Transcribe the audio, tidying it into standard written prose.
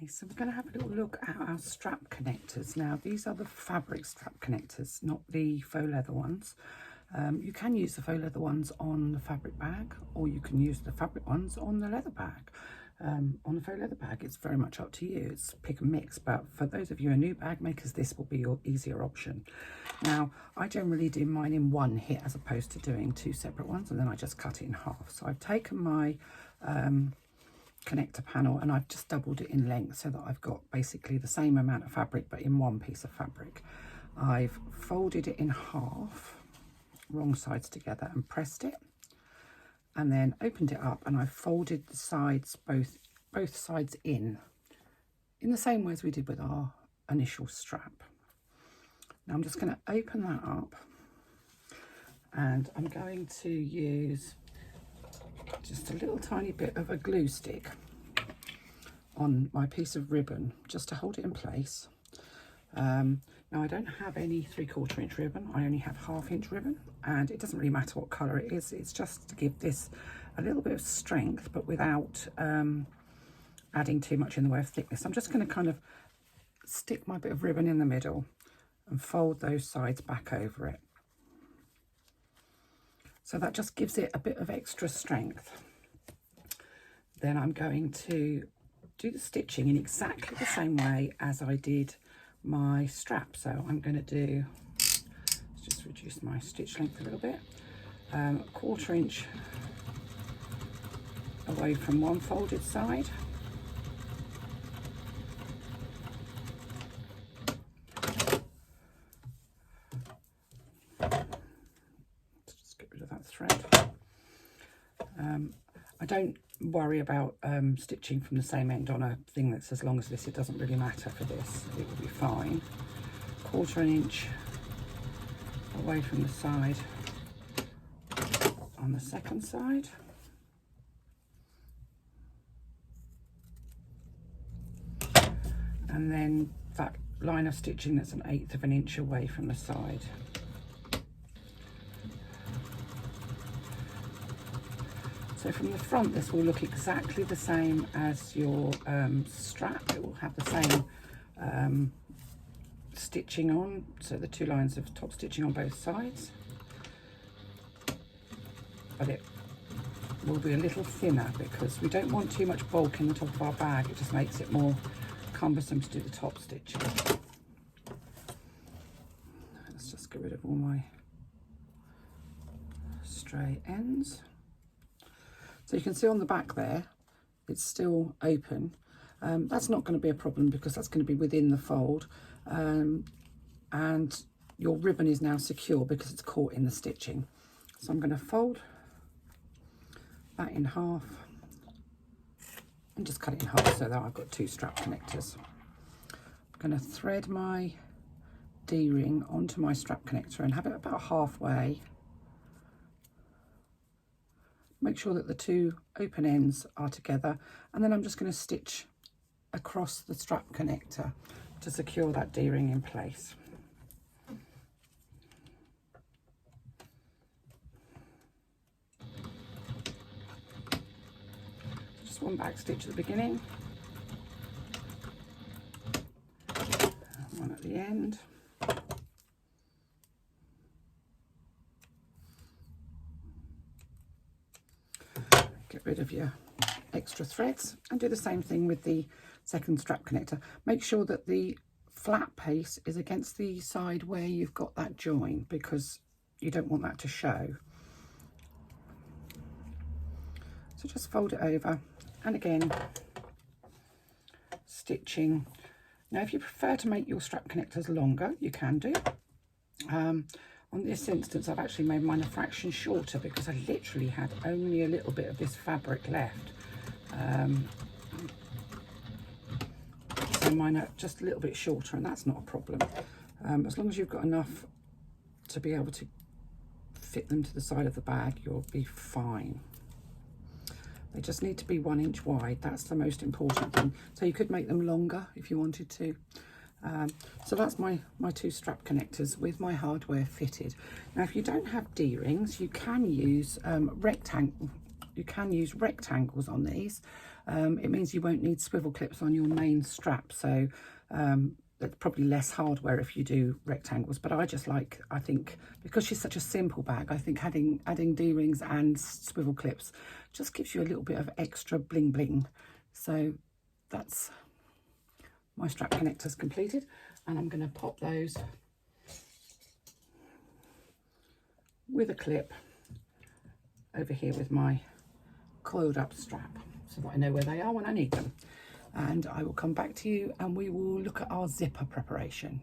Okay, so we're going to have a little look at our strap connectors. Now, these are the fabric strap connectors, not the faux leather ones. You can use the faux leather ones on the fabric bag, or you can use the fabric ones on the leather bag. On the faux leather bag, it's very much up to you. It's pick and mix, but for those of you who are new bag makers, this will be your easier option. Now, I generally do mine in one hit as opposed to doing two separate ones, and then I just cut it in half. So I've taken my connector panel and I've just doubled it in length so that I've got basically the same amount of fabric but in one piece of fabric. I've folded it in half, wrong sides together, and pressed it, and then opened it up, and I've folded the sides, both sides in the same way as we did with our initial strap. Now I'm just going to open that up, and I'm going to use just a little tiny bit of a glue stick on my piece of ribbon just to hold it in place. Now I don't have any 3/4 inch ribbon, I only have 1/2 inch ribbon, and it doesn't really matter what colour it is, it's just to give this a little bit of strength but without adding too much in the way of thickness. I'm just going to kind of stick my bit of ribbon in the middle and fold those sides back over it. So that just gives it a bit of extra strength. Then I'm going to do the stitching in exactly the same way as I did my strap. So I'm going to do, let's just reduce my stitch length a little bit, 1/4 inch away from one folded side. Thread. I don't worry about stitching from the same end on a thing that's as long as this. It doesn't really matter for this, it will be fine. 1/4 inch away from the side on the second side. And then that line of stitching that's 1/8 of an inch away from the side. So from the front, this will look exactly the same as your strap. It will have the same stitching on, so the two lines of top stitching on both sides. But it will be a little thinner because we don't want too much bulk in the top of our bag. It just makes it more cumbersome to do the top stitching. Let's just get rid of all my stray ends. So you can see on the back there, it's still open. That's not going to be a problem because that's going to be within the fold. And your ribbon is now secure because it's caught in the stitching. So I'm going to fold that in half and just cut it in half so that I've got two strap connectors. I'm going to thread my D-ring onto my strap connector and have it about halfway. Make sure that the two open ends are together, and then I'm just going to stitch across the strap connector to secure that D-ring in place. Just one back stitch at the beginning, one at the end. Get rid of your extra threads and do the same thing with the second strap connector. Make sure that the flat piece is against the side where you've got that join because you don't want that to show. So just fold it over, and again stitching. Now if you prefer to make your strap connectors longer, you can do. On this instance, I've actually made mine a fraction shorter because I literally had only a little bit of this fabric left. So mine are just a little bit shorter, and that's not a problem. As long as you've got enough to be able to fit them to the side of the bag, you'll be fine. They just need to be 1 inch wide. That's the most important thing. So you could make them longer if you wanted to. So that's my two strap connectors with my hardware fitted. Now if you don't have D-rings, you can use rectangles on these. it means you won't need swivel clips on your main strap. So it's probably less hardware if you do rectangles, but I just like, I think because she's such a simple bag, I think adding D-rings and swivel clips just gives you a little bit of extra bling bling. So that's my strap connectors completed, and I'm going to pop those with a clip over here with my coiled up strap so that I know where they are when I need them. And I will come back to you and we will look at our zipper preparation.